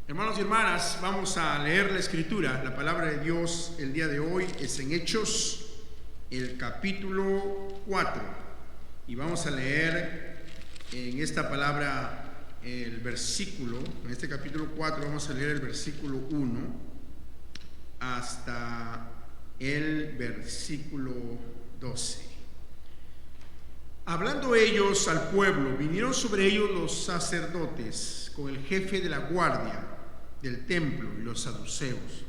Hermanos y hermanas, vamos a leer la Escritura. La palabra de Dios el día de hoy es en Hechos, el capítulo 4. Y vamos a leer en esta palabra el versículo, en este capítulo 4 vamos a leer el versículo 1 hasta el versículo 12. Hablando ellos al pueblo, vinieron sobre ellos los sacerdotes con el jefe de la guardia del templo y los saduceos,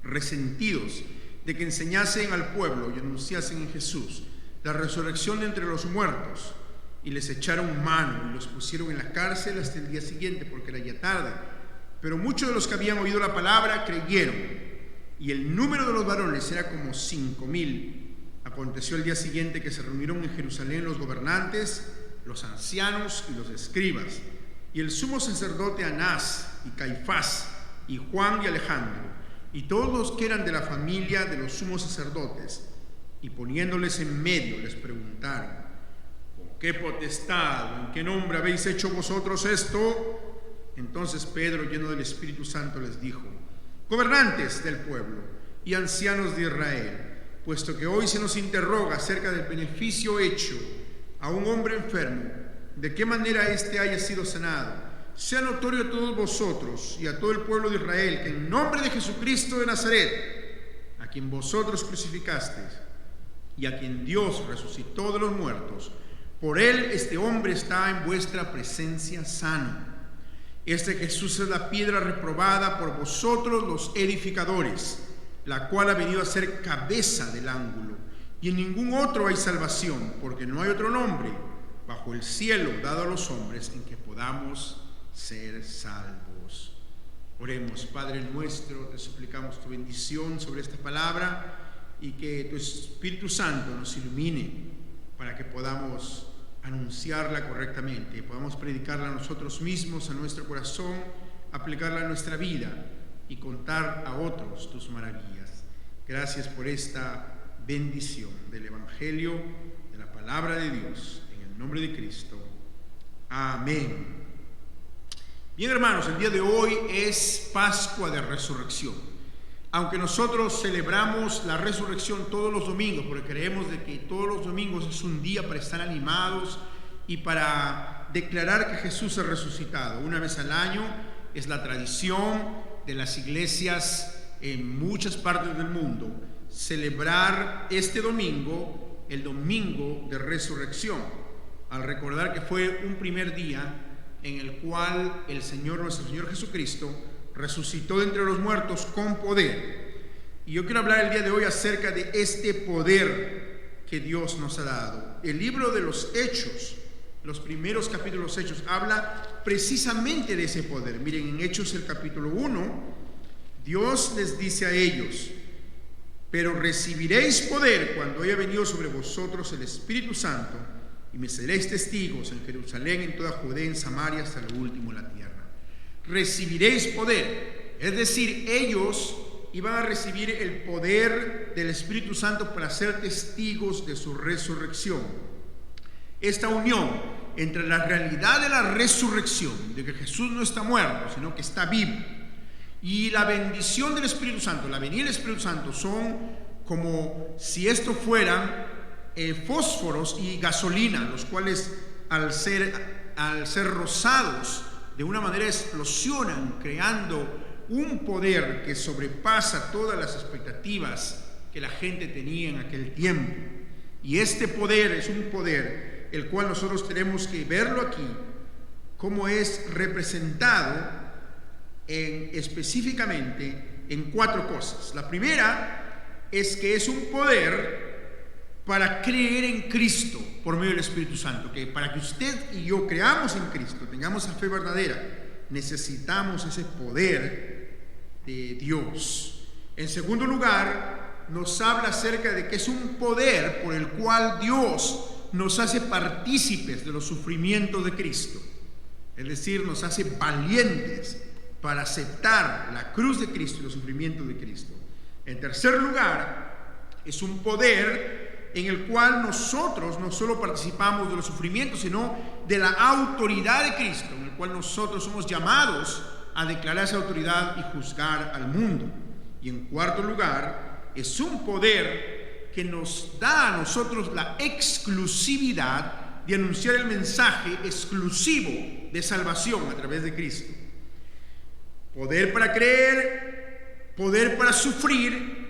resentidos de que enseñasen al pueblo y anunciasen en Jesús la resurrección de entre los muertos, y les echaron mano y los pusieron en la cárcel hasta el día siguiente, porque era ya tarde. Pero muchos de los que habían oído la palabra creyeron, y el número de los varones era como 5,000. Aconteció el día siguiente que se reunieron en Jerusalén los gobernantes, los ancianos y los escribas, y el sumo sacerdote Anás y Caifás y Juan y Alejandro, y todos los que eran de la familia de los sumos sacerdotes, y poniéndoles en medio les preguntaron: ¿con qué potestad o en qué nombre habéis hecho vosotros esto? Entonces Pedro, lleno del Espíritu Santo, les dijo: gobernantes del pueblo y ancianos de Israel, puesto que hoy se nos interroga acerca del beneficio hecho a un hombre enfermo, de qué manera éste haya sido sanado, sea notorio a todos vosotros y a todo el pueblo de Israel que en nombre de Jesucristo de Nazaret, a quien vosotros crucificasteis y a quien Dios resucitó de los muertos, por él este hombre está en vuestra presencia sano. Este Jesús es la piedra reprobada por vosotros los edificadores, la cual ha venido a ser cabeza del ángulo, y en ningún otro hay salvación, porque no hay otro nombre bajo el cielo dado a los hombres en que podamos ser salvos. Oremos. Padre nuestro, te suplicamos tu bendición sobre esta palabra y que tu Espíritu Santo nos ilumine para que podamos anunciarla correctamente, podamos predicarla a nosotros mismos, a nuestro corazón, aplicarla a nuestra vida y contar a otros tus maravillas. Gracias por esta bendición del Evangelio, de la palabra de Dios, en el nombre de Cristo. Amén. Bien, hermanos, el día de hoy es Pascua de Resurrección. Aunque nosotros celebramos la resurrección todos los domingos, porque creemos de que todos los domingos es un día para estar animados y para declarar que Jesús ha resucitado. Una vez al año es la tradición de las iglesias en muchas partes del mundo celebrar este domingo, el domingo de resurrección, al recordar que fue un primer día en el cual el Señor, nuestro Señor Jesucristo, resucitó de entre los muertos con poder. Y yo quiero hablar el día de hoy acerca de este poder que Dios nos ha dado. El libro de los Hechos, los primeros capítulos de los Hechos, habla precisamente de ese poder. Miren, en Hechos el capítulo 1, Dios les dice a ellos: pero recibiréis poder cuando haya venido sobre vosotros el Espíritu Santo, y me seréis testigos en Jerusalén, en toda Judea, en Samaria, hasta lo último de la tierra. Recibiréis poder, es decir, ellos iban a recibir el poder del Espíritu Santo para ser testigos de su resurrección. Esta unión entre la realidad de la resurrección, de que Jesús no está muerto, sino que está vivo, y la bendición del Espíritu Santo, la venida del Espíritu Santo, son como si esto fueran fósforos y gasolina, los cuales al ser rozados de una manera explosionan, creando un poder que sobrepasa todas las expectativas que la gente tenía en aquel tiempo. Y este poder es un poder el cual nosotros tenemos que verlo aquí, cómo es representado específicamente en 4 cosas. La primera es que es un poder para creer en Cristo por medio del Espíritu Santo, que para que usted y yo creamos en Cristo, tengamos la fe verdadera, necesitamos ese poder de Dios. En segundo lugar, nos habla acerca de que es un poder por el cual Dios nos hace partícipes de los sufrimientos de Cristo, es decir, nos hace valientes para aceptar la cruz de Cristo y los sufrimientos de Cristo. En tercer lugar, es un poder en el cual nosotros no solo participamos de los sufrimientos, sino de la autoridad de Cristo, en el cual nosotros somos llamados a declarar esa autoridad y juzgar al mundo. Y en cuarto lugar, es un poder que nos da a nosotros la exclusividad de anunciar el mensaje exclusivo de salvación a través de Cristo. Poder para creer, poder para sufrir,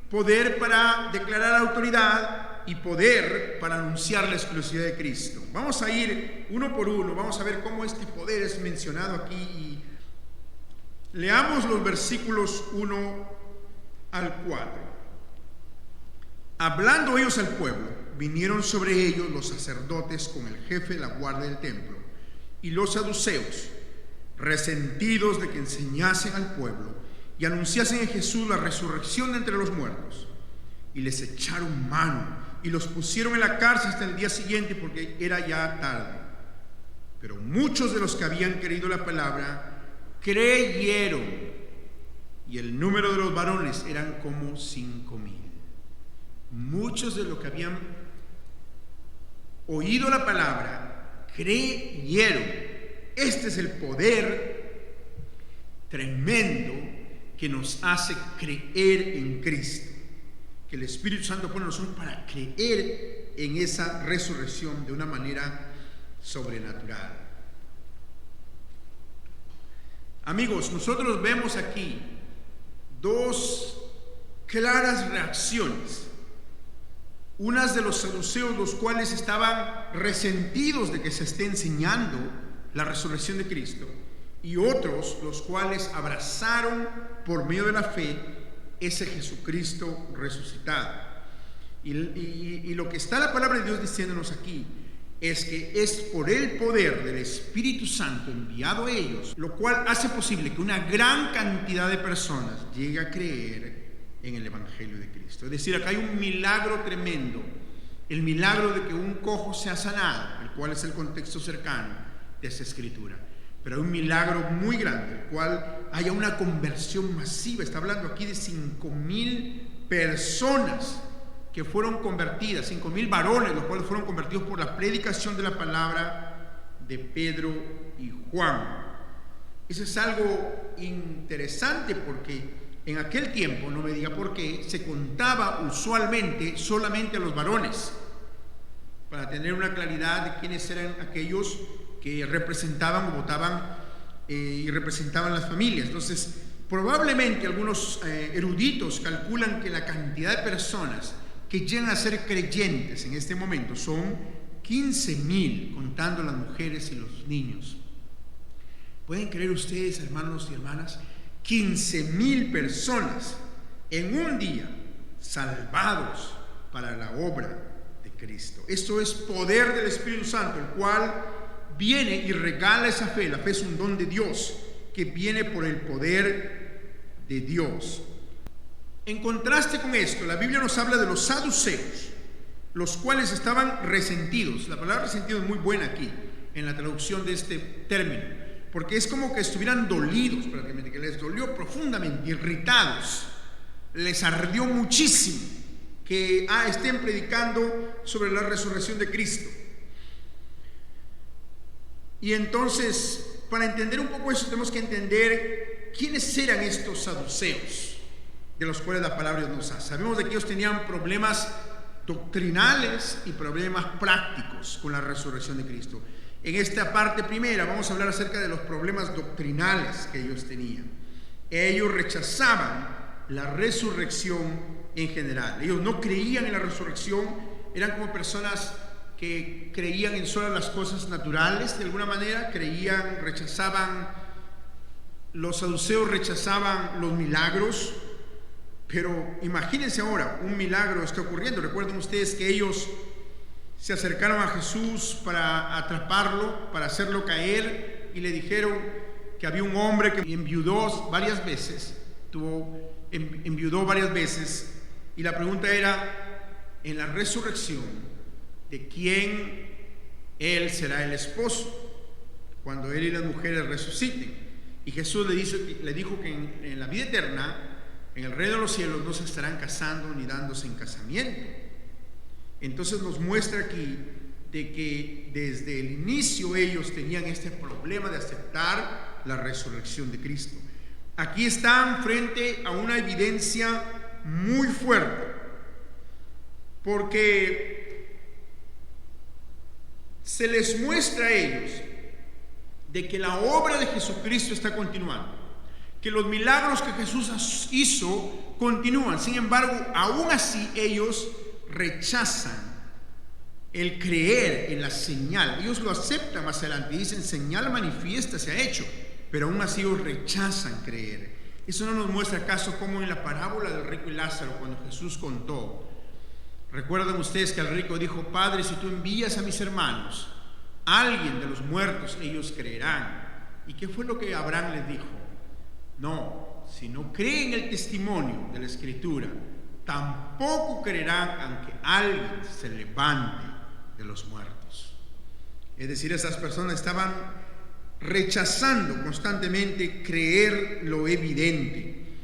poder para declarar autoridad y poder para anunciar la exclusividad de Cristo. Vamos a ir uno por uno, vamos a ver cómo este poder es mencionado aquí. Y leamos los versículos 1 al 4. Hablando ellos al pueblo, vinieron sobre ellos los sacerdotes con el jefe de la guardia del templo y los saduceos, resentidos de que enseñasen al pueblo y anunciasen en Jesús la resurrección de entre los muertos. Y les echaron mano y los pusieron en la cárcel hasta el día siguiente, porque era ya tarde. Pero muchos de los que habían creído la palabra creyeron, y el número de los varones eran como 5,000. Muchos de los que habían oído la palabra creyeron. Este es el poder tremendo que nos hace creer en Cristo, que el Espíritu Santo pone en nosotros para creer en esa resurrección de una manera sobrenatural. Amigos, nosotros vemos aquí dos claras reacciones. Unas de los saduceos, los cuales estaban resentidos de que se esté enseñando la resurrección de Cristo, y otros los cuales abrazaron por medio de la fe ese Jesucristo resucitado. Y lo que está la palabra de Dios diciéndonos aquí es que es por el poder del Espíritu Santo enviado a ellos, lo cual hace posible que una gran cantidad de personas llegue a creer en el Evangelio de Cristo. Es decir, acá hay un milagro tremendo, el milagro de que un cojo sea sanado, el cual es el contexto cercano de esa escritura. Pero hay un milagro muy grande, el cual haya una conversión masiva. Está hablando aquí de 5,000 personas que fueron convertidas, 5,000 varones, los cuales fueron convertidos por la predicación de la palabra de Pedro y Juan. Eso es algo interesante, porque en aquel tiempo, no me diga por qué, se contaba usualmente solamente a los varones, para tener una claridad de quiénes eran aquellos que representaban o votaban y representaban las familias. Entonces, probablemente algunos eruditos calculan que la cantidad de personas que llegan a ser creyentes en este momento son 15,000, contando las mujeres y los niños. ¿Pueden creer ustedes, hermanos y hermanas? 15,000 personas en un día salvados para la obra de Cristo. Esto es poder del Espíritu Santo, el cual viene y regala esa fe. La fe es un don de Dios que viene por el poder de Dios. En contraste con esto, la Biblia nos habla de los saduceos, los cuales estaban resentidos. La palabra resentido es muy buena aquí en la traducción de este término, porque es como que estuvieran dolidos prácticamente, que les dolió profundamente, irritados, les ardió muchísimo que estén predicando sobre la resurrección de Cristo. Y entonces, para entender un poco eso, tenemos que entender quiénes eran estos saduceos, de los cuales la palabra nos hace. Sabemos de que ellos tenían problemas doctrinales y problemas prácticos con la resurrección de Cristo. En esta parte primera vamos a hablar acerca de los problemas doctrinales que ellos tenían. Ellos rechazaban la resurrección en general. Ellos no creían en la resurrección, eran como personas que creían en solo las cosas naturales, de alguna manera, rechazaban, los saduceos rechazaban los milagros. Pero imagínense ahora, un milagro está ocurriendo. Recuerden ustedes que ellos se acercaron a Jesús para atraparlo, para hacerlo caer, y le dijeron que había un hombre que enviudó varias veces, y la pregunta era, en la resurrección, ¿de quién él será el esposo cuando él y las mujeres resuciten? Y Jesús le dijo que en la vida eterna, en el reino de los cielos, no se estarán casando ni dándose en casamiento. Entonces nos muestra aquí de que desde el inicio ellos tenían este problema de aceptar la resurrección de Cristo. Aquí están frente a una evidencia muy fuerte, porque se les muestra a ellos de que la obra de Jesucristo está continuando, que los milagros que Jesús hizo continúan. Sin embargo, aún así ellos rechazan el creer en la señal. Ellos lo aceptan más adelante y dicen: señal manifiesta se ha hecho, pero aún así ellos rechazan creer. ¿Eso no nos muestra acaso como en la parábola del rico y Lázaro, cuando Jesús contó? Recuerdan ustedes que el rico dijo: Padre, si tú envías a mis hermanos a alguien de los muertos, ellos creerán. ¿Y qué fue lo que Abraham les dijo? No, si no creen el testimonio de la Escritura, tampoco creerán aunque alguien se levante de los muertos. Es decir, esas personas estaban rechazando constantemente creer lo evidente.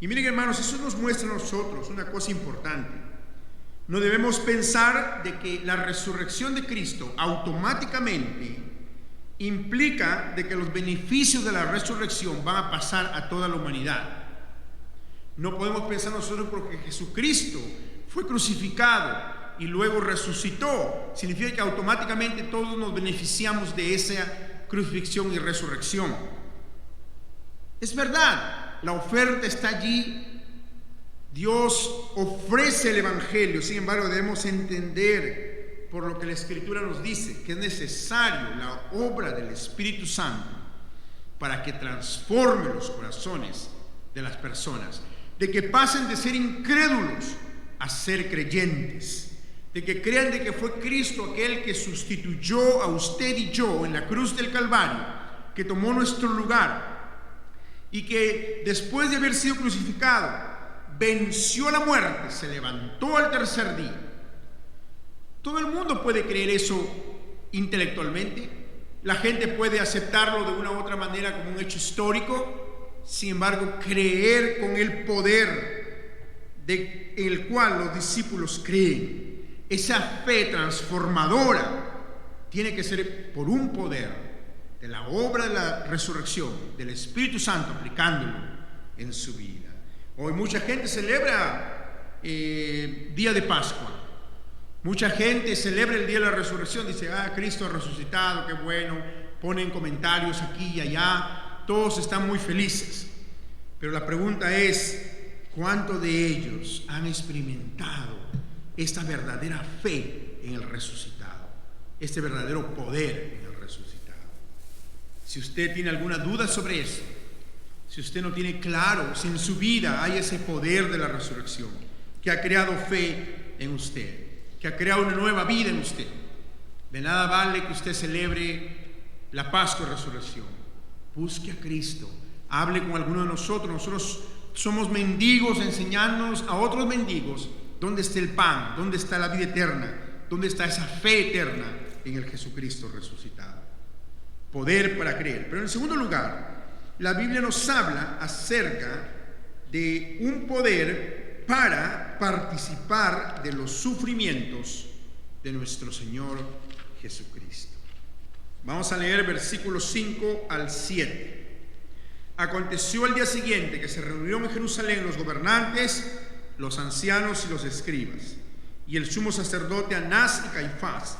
Y miren, hermanos, eso nos muestra a nosotros una cosa importante. No debemos pensar de que la resurrección de Cristo automáticamente implica de que los beneficios de la resurrección van a pasar a toda la humanidad. No podemos pensar nosotros porque Jesucristo fue crucificado y luego resucitó, significa que automáticamente todos nos beneficiamos de esa crucifixión y resurrección. Es verdad, la oferta está allí. Dios ofrece el Evangelio. Sin embargo, debemos entender, por lo que la Escritura nos dice, que es necesario la obra del Espíritu Santo para que transforme los corazones de las personas, de que pasen de ser incrédulos a ser creyentes, de que crean de que fue Cristo aquel que sustituyó a usted y yo en la cruz del Calvario, que tomó nuestro lugar y que después de haber sido crucificado venció la muerte, se levantó al tercer día. Todo el mundo puede creer eso intelectualmente. La gente puede aceptarlo de una u otra manera como un hecho histórico. Sin embargo, creer con el poder en el cual los discípulos creen, esa fe transformadora, tiene que ser por un poder de la obra de la resurrección del Espíritu Santo, aplicándolo en su vida. Hoy mucha gente celebra día de Pascua. Mucha gente celebra el día de la resurrección. Dice: Cristo ha resucitado, qué bueno. Ponen comentarios aquí y allá. Todos están muy felices. Pero la pregunta es: ¿cuántos de ellos han experimentado esta verdadera fe en el resucitado? Este verdadero poder en el resucitado. Si usted tiene alguna duda sobre eso, si usted no tiene claro si en su vida hay ese poder de la resurrección que ha creado fe en usted, que ha creado una nueva vida en usted, de nada vale que usted celebre la Pascua y resurrección. Busque a Cristo, hable con alguno de nosotros. Nosotros somos mendigos, enseñándonos a otros mendigos dónde está el pan, dónde está la vida eterna, dónde está esa fe eterna en el Jesucristo resucitado. Poder para creer. Pero en segundo lugar, la Biblia nos habla acerca de un poder para participar de los sufrimientos de nuestro Señor Jesucristo. Vamos a leer versículos 5 al 7. Aconteció al día siguiente que se reunieron en Jerusalén los gobernantes, los ancianos y los escribas, y el sumo sacerdote Anás y Caifás,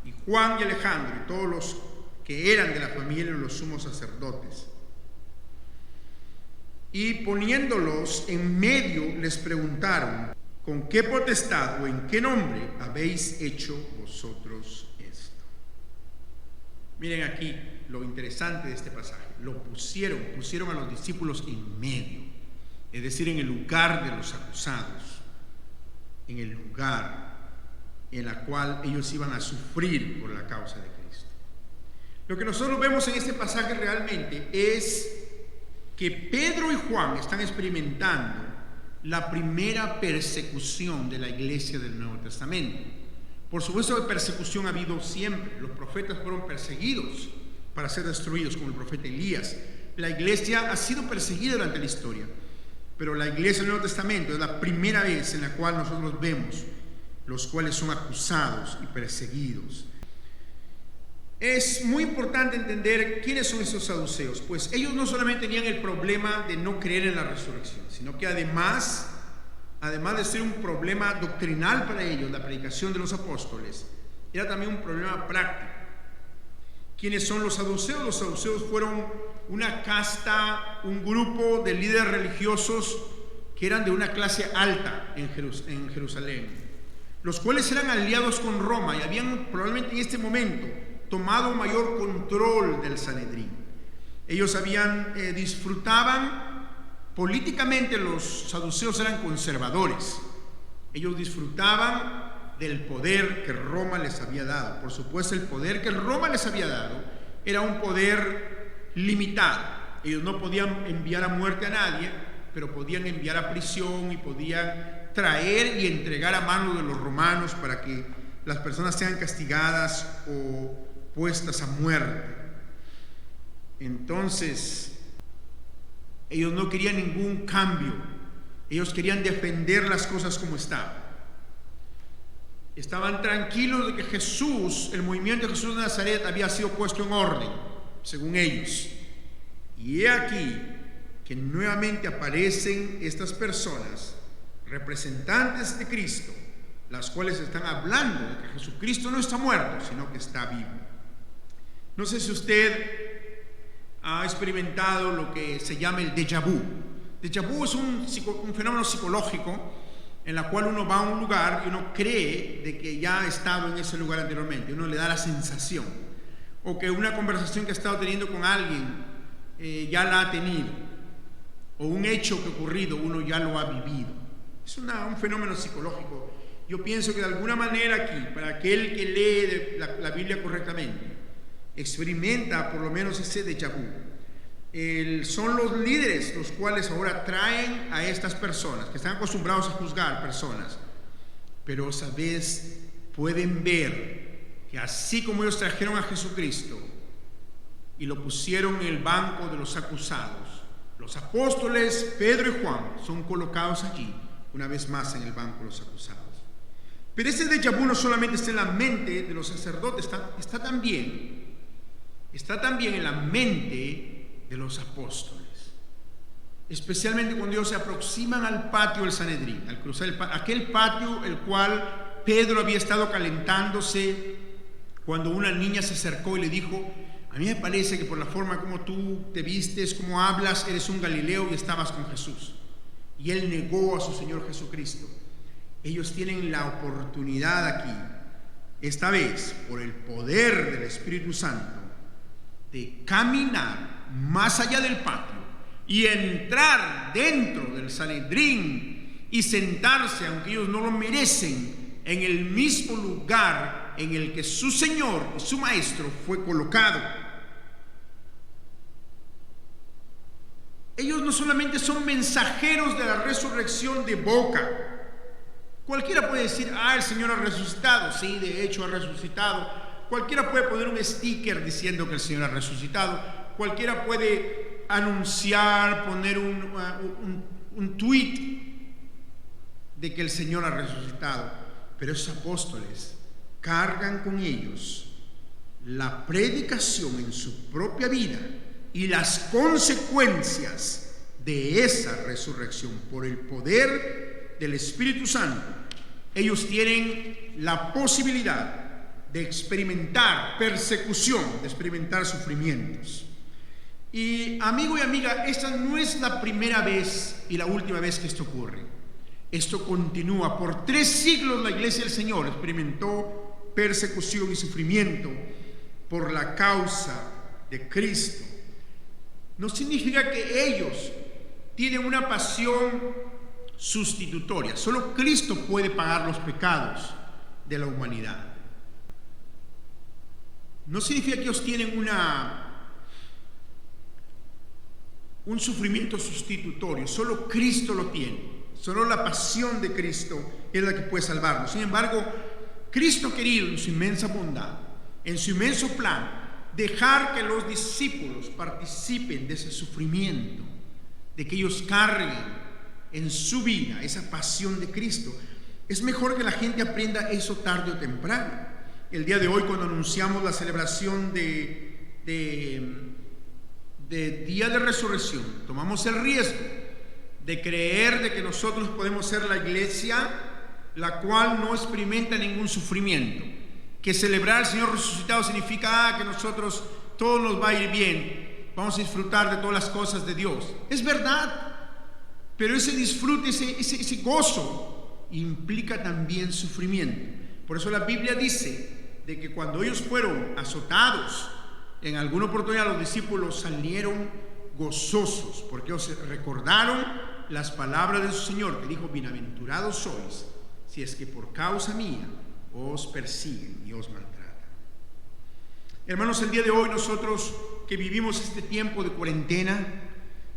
y Juan y Alejandro, y todos los que eran de la familia de los sumos sacerdotes. Y poniéndolos en medio les preguntaron: ¿con qué potestad o en qué nombre habéis hecho vosotros esto? Miren aquí lo interesante de este pasaje. Pusieron a los discípulos en medio, es decir, en el lugar de los acusados, en el lugar en el cual ellos iban a sufrir por la causa de Cristo. Lo que nosotros vemos en este pasaje realmente es que Pedro y Juan están experimentando la primera persecución de la iglesia del Nuevo Testamento. Por supuesto que persecución ha habido siempre. Los profetas fueron perseguidos para ser destruidos, como el profeta Elías. La iglesia ha sido perseguida durante la historia, pero la iglesia del Nuevo Testamento es la primera vez en la cual nosotros vemos los cuales son acusados y perseguidos. Es muy importante entender quiénes son esos saduceos, pues ellos no solamente tenían el problema de no creer en la resurrección, sino que además de ser un problema doctrinal para ellos, la predicación de los apóstoles, era también un problema práctico. ¿Quiénes son los saduceos? Los saduceos fueron una casta, un grupo de líderes religiosos que eran de una clase alta en Jerusalén, los cuales eran aliados con Roma y habían probablemente en este momento tomado mayor control del Sanedrín. Ellos disfrutaban políticamente, los saduceos eran conservadores. Ellos disfrutaban del poder que Roma les había dado. Por supuesto, el poder que Roma les había dado era un poder limitado. Ellos no podían enviar a muerte a nadie, pero podían enviar a prisión y podían traer y entregar a manos de los romanos para que las personas sean castigadas o puestas a muerte. Entonces, ellos no querían ningún cambio. Ellos querían defender las cosas como estaban. Estaban tranquilos de que Jesús, el movimiento de Jesús de Nazaret, había sido puesto en orden, según ellos. Y he aquí que nuevamente aparecen estas personas, representantes de Cristo, las cuales están hablando de que Jesucristo no está muerto, sino que está vivo. No sé si usted ha experimentado lo que se llama el déjà vu. Déjà vu es un fenómeno psicológico en la cual uno va a un lugar y uno cree de que ya ha estado en ese lugar anteriormente. Uno le da la sensación, o que una conversación que ha estado teniendo con alguien ya la ha tenido, o un hecho que ha ocurrido, uno ya lo ha vivido. Es un fenómeno psicológico. Yo pienso que de alguna manera aquí, para aquel que lee la Biblia correctamente, experimenta por lo menos ese déjà vu. Son los líderes los cuales ahora traen a estas personas que están acostumbrados a juzgar personas, pero a vez pueden ver que así como ellos trajeron a Jesucristo y lo pusieron en el banco de los acusados, los apóstoles Pedro y Juan son colocados allí una vez más en el banco de los acusados. Pero ese déjà vu no solamente está en la mente de los sacerdotes, está también en la mente de los apóstoles, especialmente cuando ellos se aproximan al patio del Sanedrín, al cruzar aquel patio el cual Pedro había estado calentándose cuando una niña se acercó y le dijo: a mí me parece que por la forma como tú te vistes, como hablas, eres un Galileo y estabas con Jesús. Y él negó a su Señor Jesucristo. Ellos tienen la oportunidad aquí, esta vez por el poder del Espíritu Santo, de caminar más allá del patio y entrar dentro del Sanedrín y sentarse, aunque ellos no lo merecen, en el mismo lugar en el que su Señor y su Maestro fue colocado. Ellos no solamente son mensajeros de la resurrección de boca. Cualquiera puede decir: el Señor ha resucitado. Sí, de hecho ha resucitado. Cualquiera puede poner un sticker diciendo que el Señor ha resucitado. Cualquiera puede anunciar, poner un tweet de que el Señor ha resucitado. Pero esos apóstoles cargan con ellos la predicación en su propia vida y las consecuencias de esa resurrección por el poder del Espíritu Santo. Ellos tienen la posibilidad de experimentar persecución, de experimentar sufrimientos. Y amigo y amiga, esta no es la primera vez y la última vez que esto ocurre. Esto continúa. Por 3 siglos la Iglesia del Señor experimentó persecución y sufrimiento por la causa de Cristo. No significa que ellos tienen una pasión sustitutoria. Solo Cristo puede pagar los pecados de la humanidad. No significa que ellos tienen un sufrimiento sustitutorio. Solo Cristo lo tiene. Solo la pasión de Cristo es la que puede salvarnos. Sin embargo, Cristo querido, en su inmensa bondad, en su inmenso plan, dejar que los discípulos participen de ese sufrimiento, de que ellos carguen en su vida esa pasión de Cristo. Es mejor que la gente aprenda eso tarde o temprano. El día de hoy, cuando anunciamos la celebración de Día de Resurrección, tomamos el riesgo de creer de que nosotros podemos ser la iglesia la cual no experimenta ningún sufrimiento, que celebrar al Señor resucitado significa que nosotros todo nos va a ir bien, vamos a disfrutar de todas las cosas de Dios. Es verdad, pero ese disfrute, ese gozo implica también sufrimiento. Por eso la Biblia dice de que cuando ellos fueron azotados, en alguna oportunidad los discípulos salieron gozosos, porque ellos recordaron las palabras de su Señor, que dijo: bienaventurados sois si es que por causa mía os persiguen y os maltratan. Hermanos, el día de hoy nosotros que vivimos este tiempo de cuarentena,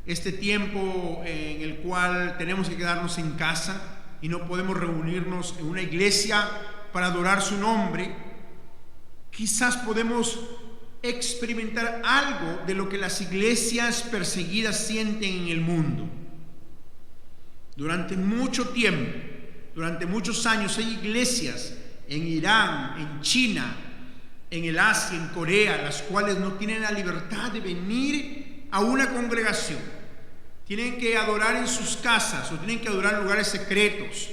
este tiempo en el cual tenemos que quedarnos en casa y no podemos reunirnos en una iglesia para adorar su nombre, quizás podemos experimentar algo de lo que las iglesias perseguidas sienten en el mundo. Durante mucho tiempo, durante muchos años, hay iglesias en Irán, en China, en el Asia, en Corea, las cuales no tienen la libertad de venir a una congregación. Tienen que adorar en sus casas, o tienen que adorar en lugares secretos,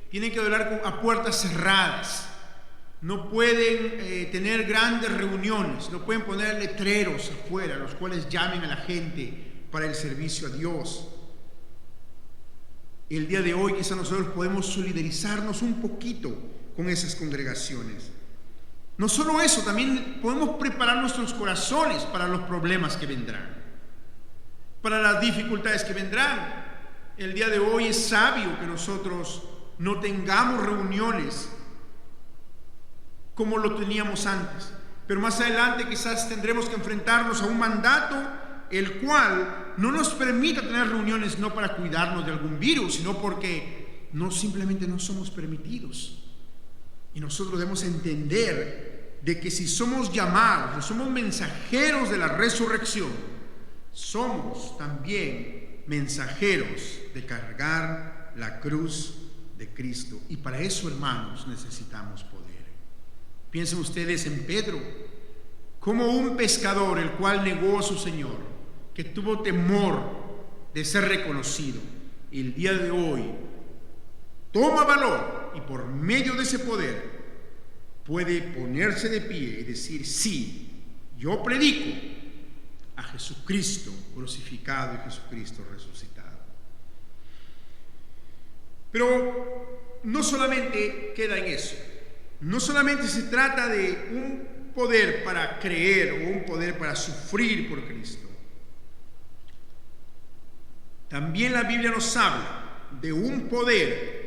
tienen que adorar a puertas cerradas. No pueden tener grandes reuniones, no pueden poner letreros afuera, los cuales llamen a la gente para el servicio a Dios. El día de hoy quizás nosotros podemos solidarizarnos un poquito con esas congregaciones. No solo eso, también podemos preparar nuestros corazones para los problemas que vendrán, para las dificultades que vendrán. El día de hoy es sabio que nosotros no tengamos reuniones como lo teníamos antes, pero más adelante quizás tendremos que enfrentarnos a un mandato el cual no nos permita tener reuniones, no para cuidarnos de algún virus, sino porque simplemente no somos permitidos. Y nosotros debemos entender de que si somos llamados, somos mensajeros de la resurrección, somos también mensajeros de cargar la cruz de Cristo. Y para eso, hermanos, necesitamos poder. Piensen ustedes en Pedro, como un pescador el cual negó a su Señor, que tuvo temor de ser reconocido, y el día de hoy toma valor y por medio de ese poder puede ponerse de pie y decir: sí, yo predico a Jesucristo crucificado y Jesucristo resucitado. Pero no solamente queda en eso, no solamente se trata de un poder para creer o un poder para sufrir por Cristo. También la Biblia nos habla de un poder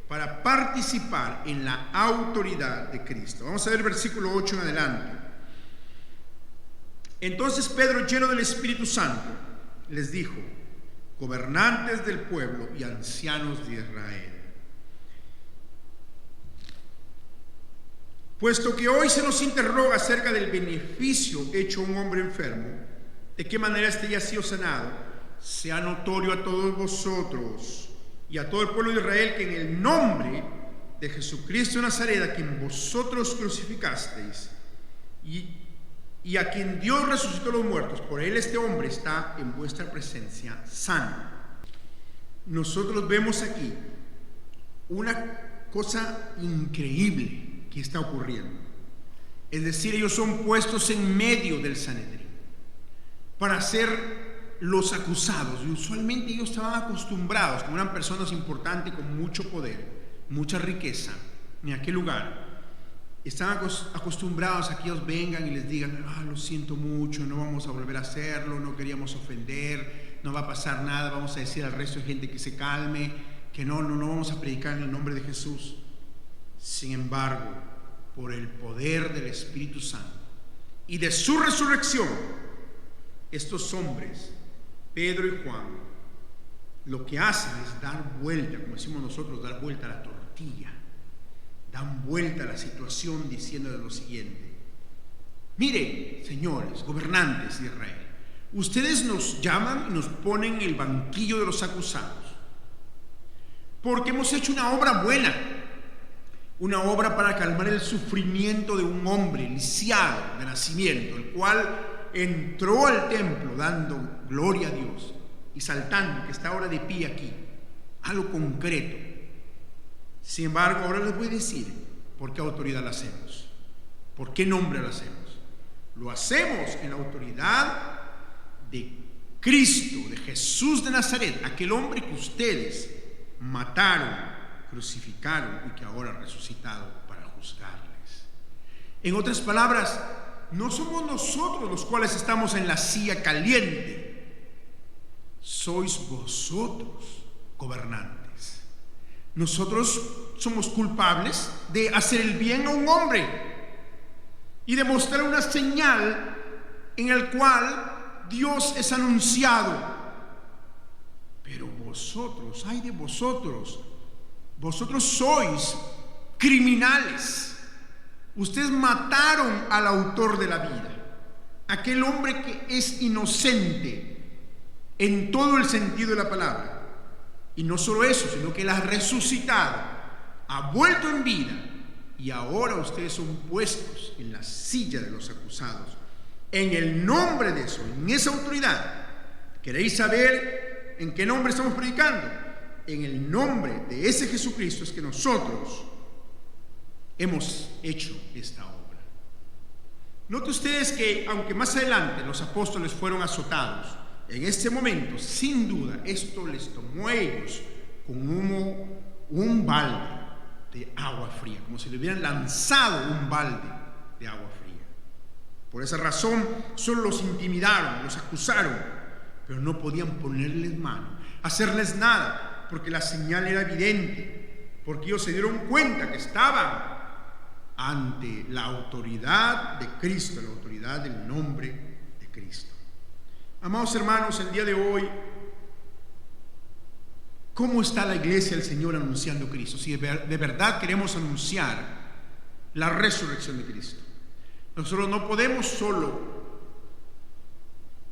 para participar en la autoridad de Cristo. Vamos a ver el versículo 8 en adelante. Entonces Pedro, lleno del Espíritu Santo, les dijo: gobernantes del pueblo y ancianos de Israel, puesto que hoy se nos interroga acerca del beneficio hecho a un hombre enfermo, de qué manera este ya ha sido sanado, sea notorio a todos vosotros y a todo el pueblo de Israel que en el nombre de Jesucristo de Nazaret, a quien vosotros crucificasteis y a quien Dios resucitó de los muertos, por él este hombre está en vuestra presencia sano. Nosotros vemos aquí una cosa increíble que está ocurriendo. Es decir, ellos son puestos en medio del Sanedrín para ser los acusados, y usualmente ellos estaban acostumbrados, como eran personas importantes con mucho poder, mucha riqueza en aquel lugar, estaban acostumbrados a que ellos vengan y les digan: lo siento mucho, no vamos a volver a hacerlo, no queríamos ofender, no va a pasar nada, vamos a decir al resto de gente que se calme, que no vamos a predicar en el nombre de Jesús. Sin embargo, por el poder del Espíritu Santo y de su resurrección, estos hombres, Pedro y Juan, lo que hacen es dar vuelta, como decimos nosotros, dar vuelta a la tortilla, dan vuelta a la situación diciéndole lo siguiente: miren, señores, gobernantes de Israel, ustedes nos llaman y nos ponen en el banquillo de los acusados porque hemos hecho una obra buena, una obra para calmar el sufrimiento de un hombre lisiado de nacimiento, el cual entró al templo dando gloria a Dios y saltando, que está ahora de pie aquí, algo concreto. Sin embargo, ahora les voy a decir por qué autoridad lo hacemos, por qué nombre lo hacemos. Lo hacemos en la autoridad de Cristo, de Jesús de Nazaret, aquel hombre que ustedes mataron, crucificaron y que ahora ha resucitado para juzgarles. En otras palabras, no somos nosotros los cuales estamos en la silla caliente, sois vosotros, gobernantes. Nosotros somos culpables de hacer el bien a un hombre y de mostrar una señal en el cual Dios es anunciado. Pero vosotros, ay de vosotros, vosotros sois criminales. Ustedes mataron al autor de la vida, aquel hombre que es inocente en todo el sentido de la palabra. Y no solo eso, sino que Él ha resucitado, ha vuelto en vida, y ahora ustedes son puestos en la silla de los acusados. En el nombre de eso, en esa autoridad. ¿Queréis saber en qué nombre estamos predicando? En el nombre de ese Jesucristo es que nosotros hemos hecho esta obra. Note ustedes que aunque más adelante los apóstoles fueron azotados, en este momento, sin duda, esto les tomó a ellos con un balde de agua fría, como si le hubieran lanzado un balde de agua fría. Por esa razón, solo los intimidaron, los acusaron, pero no podían ponerles mano, hacerles nada, porque la señal era evidente, porque ellos se dieron cuenta que estaban ante la autoridad de Cristo, la autoridad del nombre de Cristo. Amados hermanos, el día de hoy, ¿cómo está la iglesia del Señor anunciando a Cristo? Si de verdad queremos anunciar la resurrección de Cristo. Nosotros no podemos solo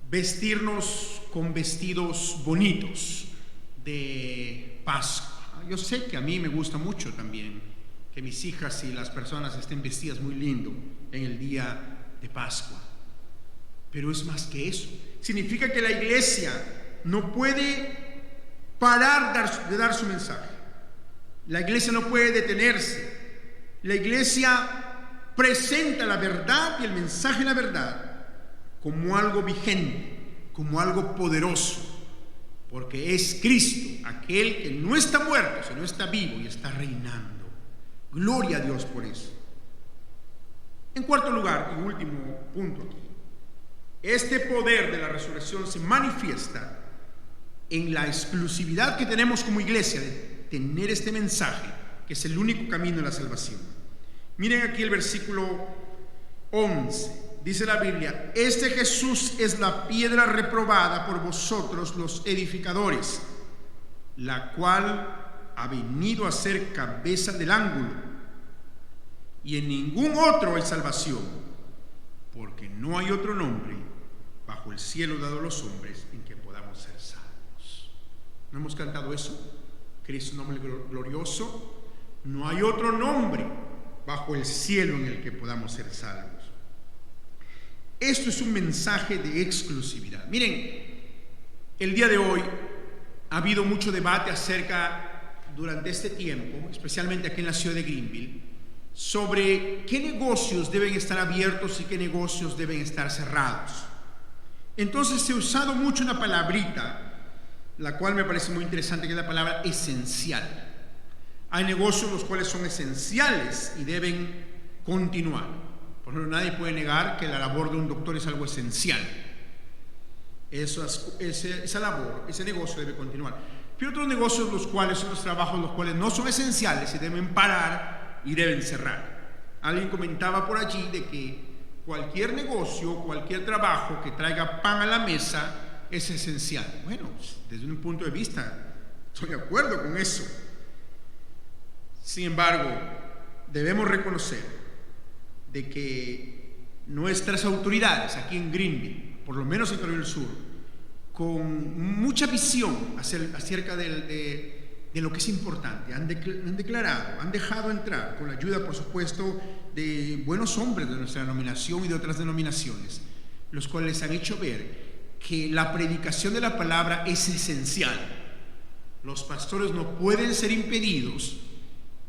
vestirnos con vestidos bonitos de Pascua. Yo sé que a mí me gusta mucho también que mis hijas y las personas estén vestidas muy lindo en el día de Pascua. Pero es más que eso. Significa que la iglesia no puede parar de dar su mensaje. La iglesia no puede detenerse. La iglesia presenta la verdad y el mensaje de la verdad como algo vigente, como algo poderoso, porque es Cristo, aquel que no está muerto, sino está vivo y está reinando. Gloria a Dios por eso. En cuarto lugar y último punto aquí, este poder de la resurrección se manifiesta en la exclusividad que tenemos como iglesia de tener este mensaje, que es el único camino de la salvación. Miren aquí el versículo 11. Dice la Biblia: este Jesús es la piedra reprobada por vosotros los edificadores, la cual ha venido a ser cabeza del ángulo, y en ningún otro hay salvación, porque no hay otro nombre bajo el cielo dado a los hombres en que podamos ser salvos. ¿No hemos cantado eso? Cristo, nombre glorioso. No hay otro nombre bajo el cielo en el que podamos ser salvos. Esto es un mensaje de exclusividad. Miren, el día de hoy ha habido mucho debate durante este tiempo, especialmente aquí en la ciudad de Greenville, sobre qué negocios deben estar abiertos y qué negocios deben estar cerrados. Entonces se ha usado mucho una palabrita, la cual me parece muy interesante, que es la palabra esencial. Hay negocios los cuales son esenciales y deben continuar. Por ejemplo, nadie puede negar que la labor de un doctor es algo esencial. Esa labor, ese negocio debe continuar. Pero otros negocios, otros trabajos los cuales no son esenciales y deben parar y deben cerrar. Alguien comentaba por allí de que cualquier negocio, cualquier trabajo que traiga pan a la mesa es esencial. Bueno, desde un punto de vista estoy de acuerdo con eso. Sin embargo, debemos reconocer de que nuestras autoridades aquí en Greenville, por lo menos en Carolina del Sur, con mucha visión acerca de de lo que es importante. Han declarado, han dejado entrar, con la ayuda, por supuesto, de buenos hombres de nuestra denominación y de otras denominaciones, los cuales han hecho ver que la predicación de la palabra es esencial. Los pastores no pueden ser impedidos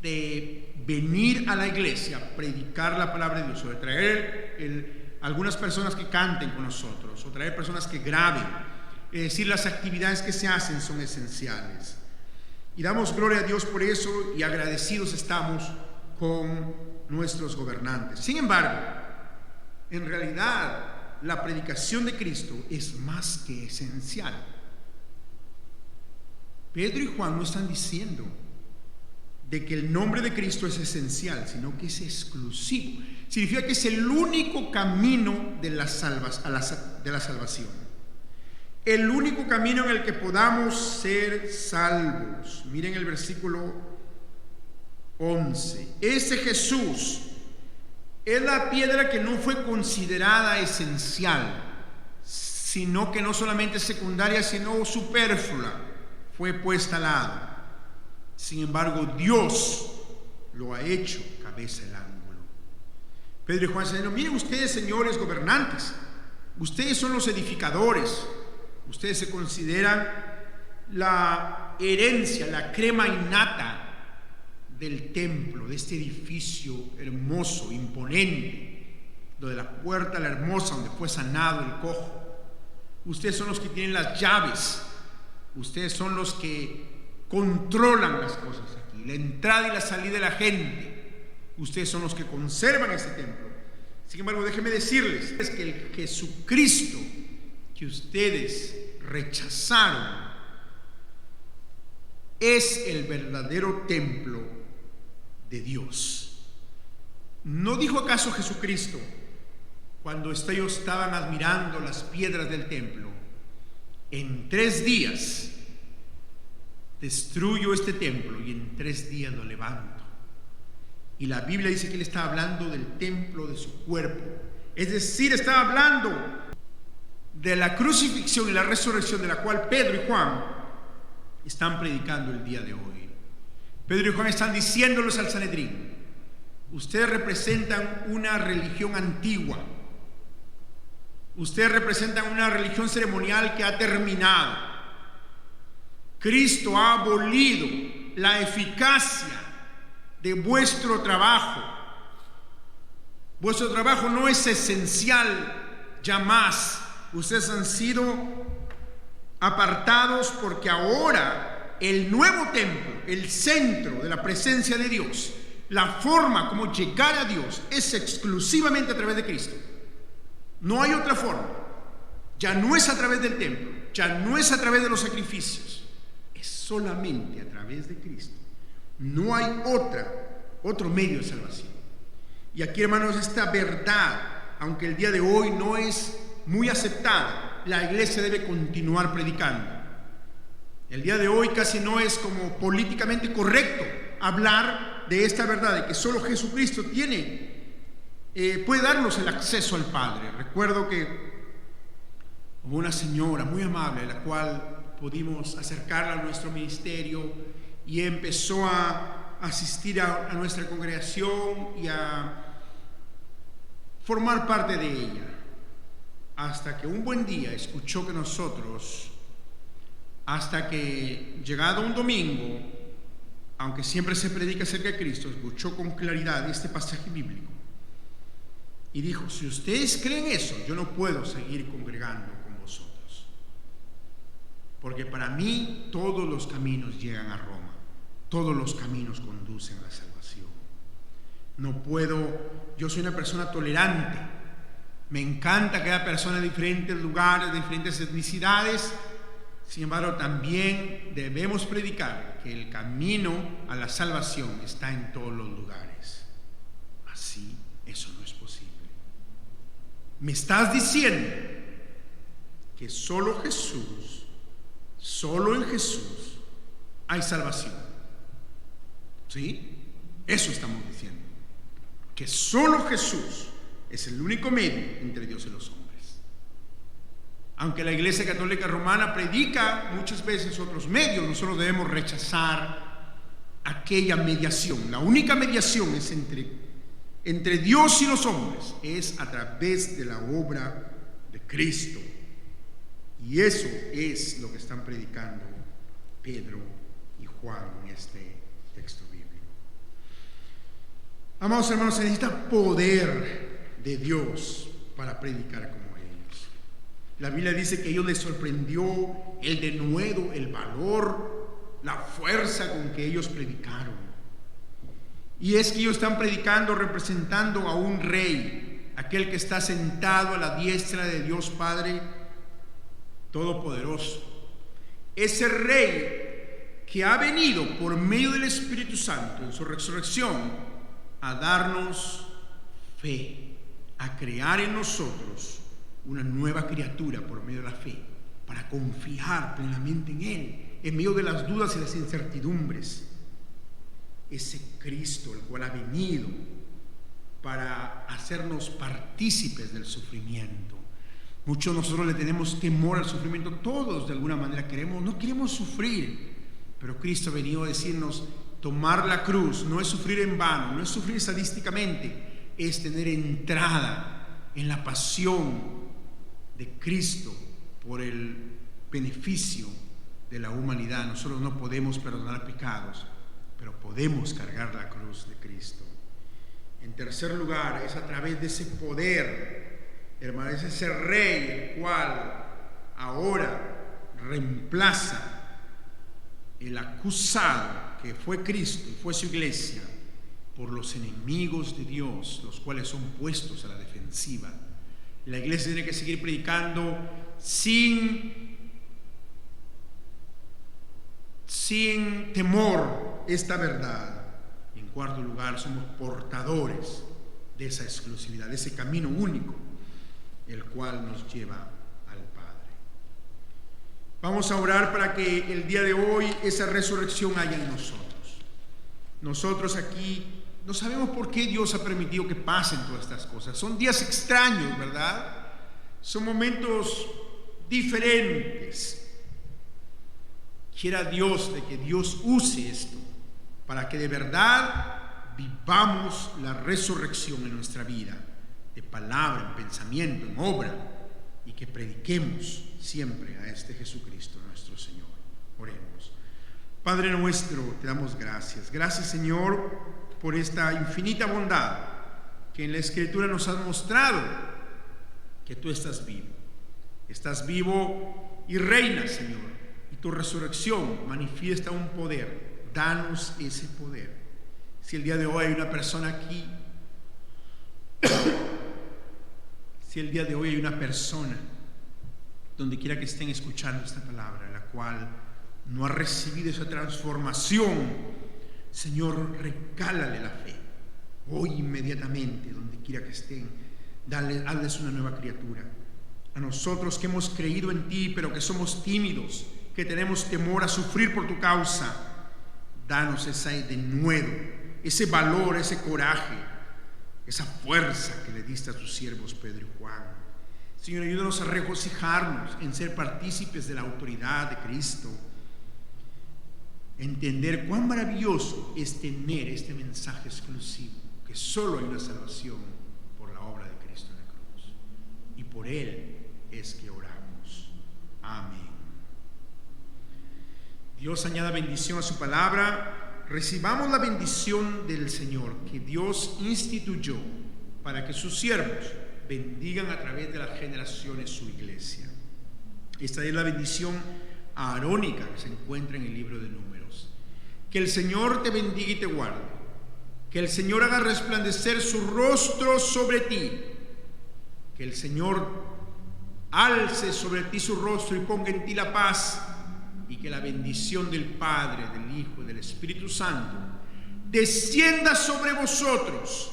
de venir a la iglesia a predicar la palabra de Dios, o de traer algunas personas que canten con nosotros, o traer personas que graben. Es decir, las actividades que se hacen son esenciales. Y damos gloria a Dios por eso, y agradecidos estamos con nuestros gobernantes. Sin embargo, en realidad, la predicación de Cristo es más que esencial. Pedro y Juan no están diciendo de que el nombre de Cristo es esencial, sino que es exclusivo. Significa que es el único camino de la salvación. El único camino en el que podamos ser salvos. Miren el versículo 11. Ese Jesús es la piedra que no fue considerada esencial, sino que no solamente secundaria, sino superflua, fue puesta al lado. Sin embargo, Dios lo ha hecho cabeza del ángulo. Pedro y Juan dicen: miren ustedes, señores gobernantes, ustedes son los edificadores, ustedes se consideran la herencia, la crema innata del templo, de este edificio hermoso, imponente, de la puerta la hermosa donde fue sanado el cojo. Ustedes son los que tienen las llaves, ustedes son los que controlan las cosas aquí, la entrada y la salida de la gente. Ustedes son los que conservan ese templo. Sin embargo, déjenme decirles que el Jesucristo que ustedes rechazaron es el verdadero templo de Dios. ¿No dijo acaso Jesucristo, cuando ellos estaban admirando las piedras del templo: en 3 días destruyo este templo y en 3 días lo levanto? Y la Biblia dice que él está hablando del templo de su cuerpo, es decir, está hablando de la crucifixión y la resurrección, de la cual Pedro y Juan están predicando el día de hoy. Pedro y Juan están diciéndoles al Sanedrín: ustedes representan una religión antigua, ustedes representan una religión ceremonial que ha terminado. Cristo ha abolido la eficacia de vuestro trabajo. Vuestro trabajo no es esencial ya más. Ustedes han sido apartados porque ahora el nuevo templo, el centro de la presencia de Dios, la forma como llegar a Dios es exclusivamente a través de Cristo. No hay otra forma. Ya no es a través del templo, ya no es a través de los sacrificios, es solamente a través de Cristo. No hay otro medio de salvación. Y aquí, hermanos, esta verdad, aunque el día de hoy no es muy aceptada, la iglesia debe continuar predicando. El día de hoy casi no es como políticamente correcto hablar de esta verdad, de que solo Jesucristo puede darnos el acceso al Padre. Recuerdo que hubo una señora muy amable, a la cual pudimos acercarla a nuestro ministerio, y empezó a asistir a nuestra congregación y a formar parte de ella, hasta que un buen día escuchó que nosotros, hasta que llegado un domingo, aunque siempre se predica acerca de Cristo, escuchó con claridad este pasaje bíblico y dijo: si ustedes creen eso, yo no puedo seguir congregando con vosotros, porque para mí todos los caminos llegan a Roma, todos los caminos conducen a la salvación. No puedo, yo soy una persona tolerante, me encanta que haya personas de diferentes lugares, de diferentes etnicidades. Sin embargo, también debemos predicar que el camino a la salvación está en todos los lugares. Así, eso no es posible. Me estás diciendo que solo en Jesús hay salvación. ¿Sí? Eso estamos diciendo. Que solo Jesús es el único medio entre Dios y los hombres. Aunque la Iglesia Católica Romana predica muchas veces otros medios, nosotros debemos rechazar aquella mediación. La única mediación es entre Dios y los hombres, es a través de la obra de Cristo. Y eso es lo que están predicando Pedro y Juan en este texto bíblico. Amados hermanos, se necesita poder de Dios para predicar como ellos. La Biblia dice que a ellos les sorprendió el denuedo, el valor, la fuerza con que ellos predicaron. Y es que ellos están predicando representando a un rey, aquel que está sentado a la diestra de Dios Padre Todopoderoso. Ese rey que ha venido por medio del Espíritu Santo en su resurrección a darnos fe, a crear en nosotros una nueva criatura por medio de la fe, para confiar plenamente en Él, en medio de las dudas y las incertidumbres. Ese Cristo, el cual ha venido para hacernos partícipes del sufrimiento. Muchos de nosotros le tenemos temor al sufrimiento, todos de alguna manera no queremos sufrir, pero Cristo ha venido a decirnos: tomar la cruz no es sufrir en vano, no es sufrir sadísticamente, es tener entrada en la pasión de Cristo por el beneficio de la humanidad. Nosotros no podemos perdonar pecados, pero podemos cargar la cruz de Cristo. En tercer lugar, es a través de ese poder, hermano, es ese rey el cual ahora reemplaza el acusado que fue Cristo y fue su iglesia por los enemigos de Dios, los cuales son puestos a la defensiva. La iglesia tiene que seguir predicando sin temor esta verdad. Y en cuarto lugar, somos portadores de esa exclusividad, de ese camino único, el cual nos lleva al Padre. Vamos a orar para que el día de hoy esa resurrección haya en nosotros. Nosotros aquí no sabemos por qué Dios ha permitido que pasen todas estas cosas. Son días extraños, ¿verdad? Son momentos diferentes. Quiera Dios de que Dios use esto para que de verdad vivamos la resurrección en nuestra vida, de palabra, en pensamiento, en obra, y que prediquemos siempre a este Jesucristo nuestro Señor. Oremos. Padre nuestro, te damos gracias. Gracias, Señor, por esta infinita bondad que en la Escritura nos has mostrado que tú estás vivo y reinas, Señor, y tu resurrección manifiesta un poder. Danos ese poder. Si el día de hoy hay una persona aquí, si el día de hoy hay una persona, donde quiera que estén escuchando esta palabra, la cual no ha recibido esa transformación, Señor, regálale la fe hoy inmediatamente, donde quiera que estén. Hazles una nueva criatura. A nosotros que hemos creído en ti, pero que somos tímidos, que tenemos temor a sufrir por tu causa, danos ese denuedo, ese valor, ese coraje, esa fuerza que le diste a tus siervos Pedro y Juan. Señor, ayúdanos a regocijarnos en ser partícipes de la autoridad de Cristo, entender cuán maravilloso es tener este mensaje exclusivo, que solo hay una salvación por la obra de Cristo en la cruz, y por Él es que oramos. Amén. Dios añada bendición a su palabra. Recibamos la bendición del Señor que Dios instituyó para que sus siervos bendigan a través de las generaciones su iglesia. Esta es la bendición aarónica que se encuentra en el libro de Números. Que el Señor te bendiga y te guarde. Que el Señor haga resplandecer su rostro sobre ti. Que el Señor alce sobre ti su rostro y ponga en ti la paz. Y que la bendición del Padre, del Hijo y del Espíritu Santo descienda sobre vosotros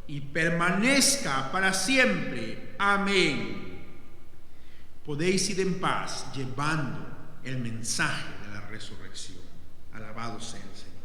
y permanezca para siempre. Amén. Podéis ir en paz llevando el mensaje de la resurrección. Alabado sea el Señor.